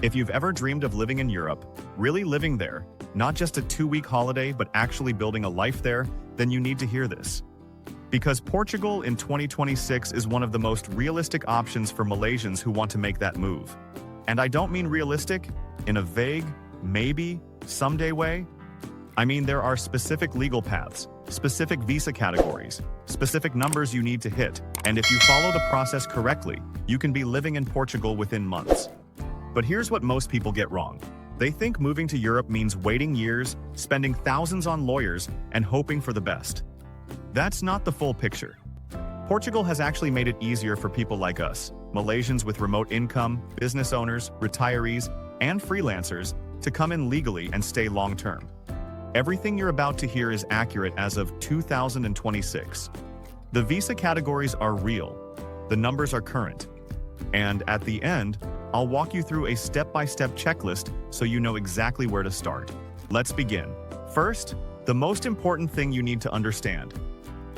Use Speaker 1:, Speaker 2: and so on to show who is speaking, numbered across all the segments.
Speaker 1: If you've ever dreamed of living in Europe, really living there, not just a 2-week holiday but actually building a life there, then you need to hear this. Because Portugal in 2026 is one of the most realistic options for Malaysians who want to make that move. And I don't mean realistic in a vague, maybe, someday way. I mean there are specific legal paths, specific visa categories, specific numbers you need to hit, and if you follow the process correctly, you can be living in Portugal within months. But here's what most people get wrong. They think moving to Europe means waiting years, spending thousands on lawyers, and hoping for the best. That's not the full picture. Portugal has actually made it easier for people like us, Malaysians with remote income, business owners, retirees, and freelancers, to come in legally and stay long-term. Everything you're about to hear is accurate as of 2026. The visa categories are real. The numbers are current. And at the end, I'll walk you through a step-by-step checklist so you know exactly where to start. Let's begin. First, the most important thing you need to understand.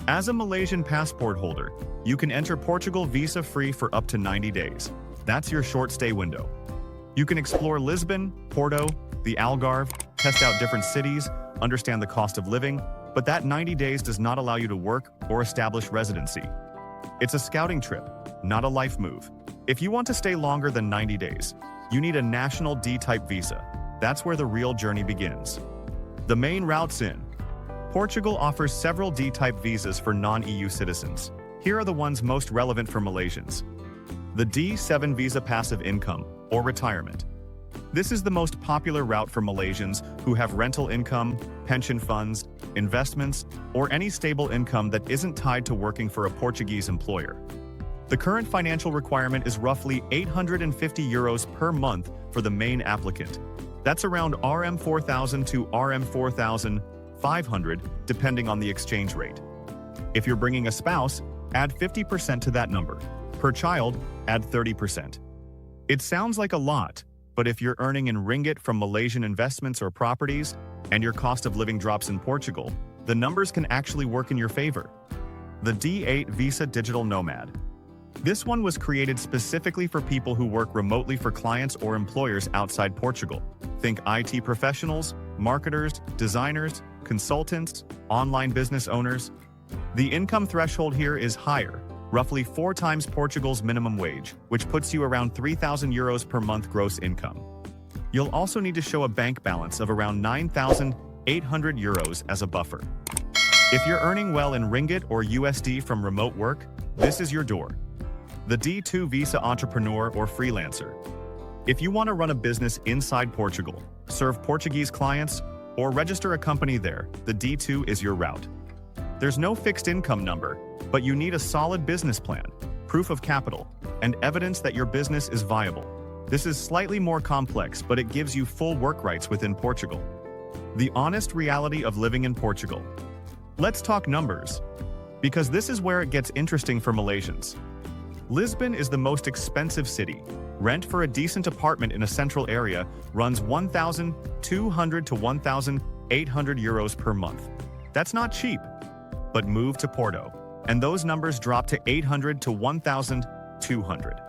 Speaker 1: As a Malaysian passport holder, you can enter Portugal visa-free for up to 90 days. That's your short stay window. You can explore Lisbon, Porto, the Algarve, test out different cities, understand the cost of living, but that 90 days does not allow you to work or establish residency. It's a scouting trip, not a life move. If you want to stay longer than 90 days, you need a national D-type visa. That's where the real journey begins. The main routes in. Portugal offers several D-type visas for non-EU citizens. Here are the ones most relevant for Malaysians. The D7 visa passive income, or retirement. This is the most popular route for Malaysians who have rental income, pension funds, investments, or any stable income that isn't tied to working for a Portuguese employer. The current financial requirement is roughly €850 per month for the main applicant. That's around RM4,000 to RM4,500, depending on the exchange rate. If you're bringing a spouse, add 50% to that number. Per child, add 30%. It sounds like a lot, but if you're earning in Ringgit from Malaysian investments or properties, and your cost of living drops in Portugal, the numbers can actually work in your favor. The D8 Visa Digital Nomad. This one was created specifically for people who work remotely for clients or employers outside Portugal. Think IT professionals, marketers, designers, consultants, online business owners. The income threshold here is higher, roughly 4 times Portugal's minimum wage, which puts you around €3,000 per month gross income. You'll also need to show a bank balance of around €9,800 as a buffer. If you're earning well in Ringgit or USD from remote work, this is your door. The D2 Visa Entrepreneur or Freelancer. If you want to run a business inside Portugal, serve Portuguese clients, or register a company there, the D2 is your route. There's no fixed income number, but you need a solid business plan, proof of capital, and evidence that your business is viable. This is slightly more complex, but it gives you full work rights within Portugal. The honest reality of living in Portugal. Let's talk numbers, because this is where it gets interesting for Malaysians. Lisbon is the most expensive city. Rent for a decent apartment in a central area runs €1,200 to €1,800 per month. That's not cheap. But move to Porto, and those numbers drop to €800 to €1,200.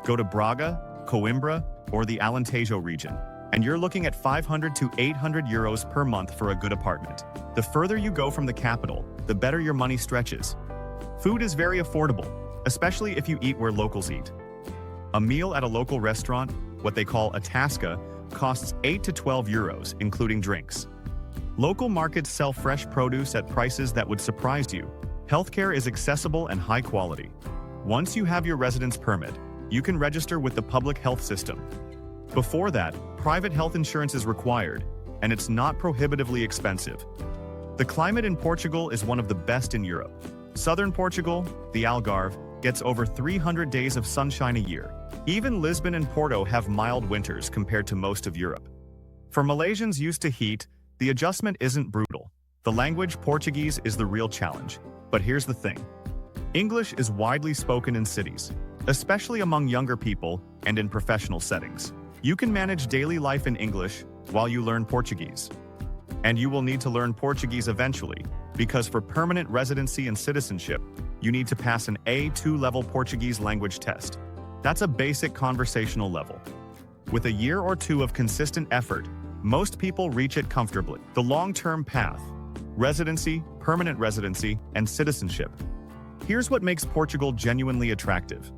Speaker 1: Go to Braga, Coimbra, or the Alentejo region, and you're looking at €500 to €800 per month for a good apartment. The further you go from the capital, the better your money stretches. Food is very affordable, especially if you eat where locals eat. A meal at a local restaurant, what they call a tasca, costs €8 to €12, including drinks. Local markets sell fresh produce at prices that would surprise you. Healthcare is accessible and high quality. Once you have your residence permit, you can register with the public health system. Before that, private health insurance is required, and it's not prohibitively expensive. The climate in Portugal is one of the best in Europe. Southern Portugal, the Algarve, gets over 300 days of sunshine a year. Even Lisbon and Porto have mild winters compared to most of Europe. For Malaysians used to heat, the adjustment isn't brutal. The language Portuguese is the real challenge. But here's the thing. English is widely spoken in cities, especially among younger people and in professional settings. You can manage daily life in English while you learn Portuguese. And you will need to learn Portuguese eventually, because for permanent residency and citizenship, you need to pass an A2 level Portuguese language test. That's a basic conversational level. With a year or two of consistent effort, most people reach it comfortably. The long-term path: residency, permanent residency, and citizenship. Here's what makes Portugal genuinely attractive.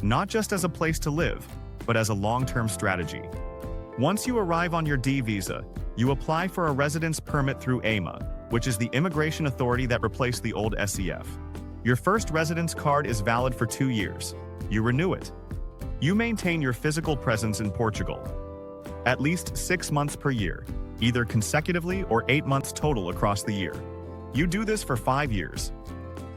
Speaker 1: Not just as a place to live, but as a long-term strategy. Once you arrive on your D visa, you apply for a residence permit through AMA, which is the immigration authority that replaced the old SEF. Your first residence card is valid for 2 years. You renew it. You maintain your physical presence in Portugal. At least 6 months per year, either consecutively or 8 months total across the year. You do this for 5 years.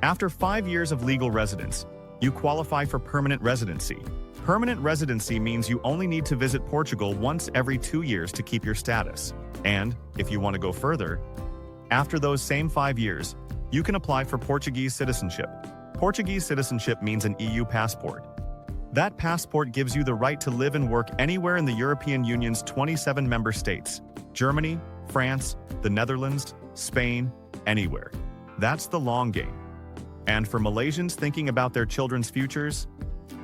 Speaker 1: After 5 years of legal residence, you qualify for permanent residency. Permanent residency means you only need to visit Portugal once every 2 years to keep your status. And, if you want to go further, after those same 5 years, you can apply for Portuguese citizenship. Portuguese citizenship means an EU passport. That passport gives you the right to live and work anywhere in the European Union's 27 member states: Germany, France, the Netherlands, Spain, anywhere. That's the long game. And for Malaysians thinking about their children's futures,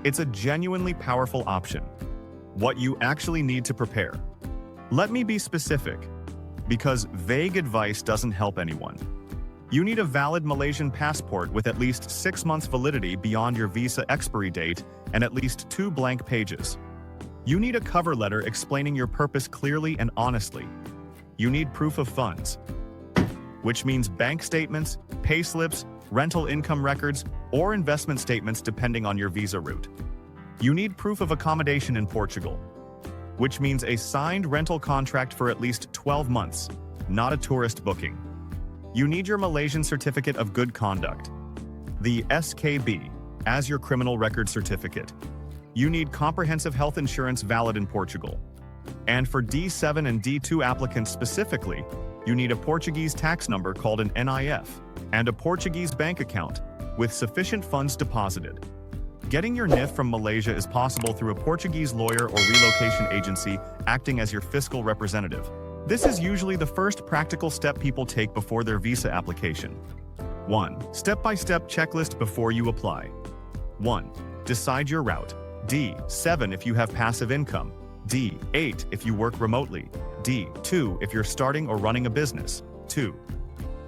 Speaker 1: it's a genuinely powerful option. What you actually need to prepare. Let me be specific, because vague advice doesn't help anyone. You need a valid Malaysian passport with at least 6 months validity beyond your visa expiry date and at least 2 blank pages. You need a cover letter explaining your purpose clearly and honestly. You need proof of funds, which means bank statements, pay slips, rental income records, or investment statements depending on your visa route. You need proof of accommodation in Portugal, which means a signed rental contract for at least 12 months, not a tourist booking. You need your Malaysian Certificate of Good Conduct, the SKB, as your criminal record certificate. You need comprehensive health insurance valid in Portugal. And for D7 and D2 applicants specifically, you need a Portuguese tax number called an NIF and a Portuguese bank account with sufficient funds deposited. Getting your NIF from Malaysia is possible through a Portuguese lawyer or relocation agency acting as your fiscal representative. This is usually the first practical step people take before their visa application. 1. Step-by-step checklist before you apply. 1. Decide your route. D7 if you have passive income. D8 if you work remotely. D2 if you're starting or running a business. 2.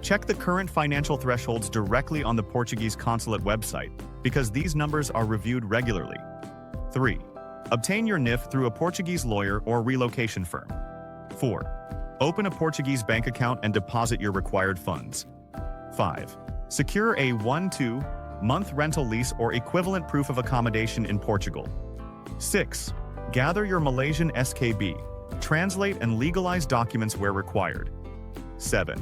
Speaker 1: Check the current financial thresholds directly on the Portuguese consulate website, because these numbers are reviewed regularly. 3. Obtain your NIF through a Portuguese lawyer or relocation firm. 4. Open a Portuguese bank account and deposit your required funds. 5. Secure a 1-2 month rental lease or equivalent proof of accommodation in Portugal. 6. Gather your Malaysian SKB. Translate and legalize documents where required. 7.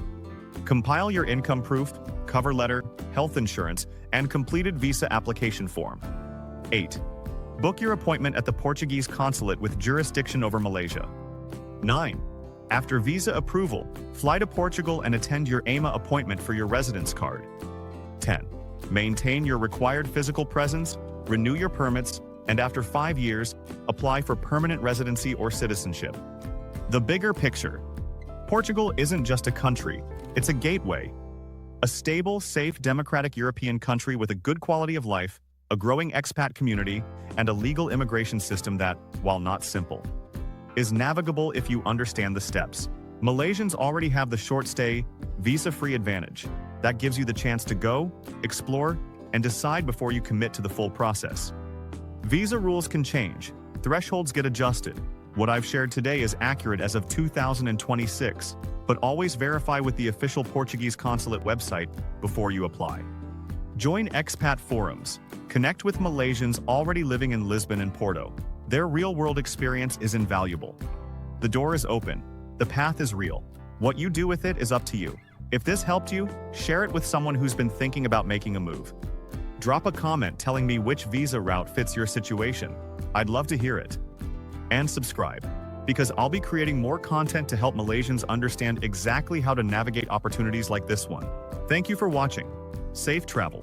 Speaker 1: Compile your income proof, cover letter, health insurance, and completed visa application form. 8. Book your appointment at the Portuguese consulate with jurisdiction over Malaysia. 9. After visa approval, fly to Portugal and attend your AMA appointment for your residence card. 10. Maintain your required physical presence, renew your permits, and after 5 years, apply for permanent residency or citizenship. The bigger picture. Portugal isn't just a country, it's a gateway. A stable, safe, democratic European country with a good quality of life, a growing expat community, and a legal immigration system that, while not simple, is navigable if you understand the steps. Malaysians already have the short-stay, visa-free advantage. That gives you the chance to go, explore, and decide before you commit to the full process. Visa rules can change, thresholds get adjusted. What I've shared today is accurate as of 2026, but always verify with the official Portuguese consulate website before you apply. Join expat forums. Connect with Malaysians already living in Lisbon and Porto. Their real-world experience is invaluable. The door is open. The path is real. What you do with it is up to you. If this helped you, share it with someone who's been thinking about making a move. Drop a comment telling me which visa route fits your situation. I'd love to hear it. And subscribe, because I'll be creating more content to help Malaysians understand exactly how to navigate opportunities like this one. Thank you for watching. Safe travels.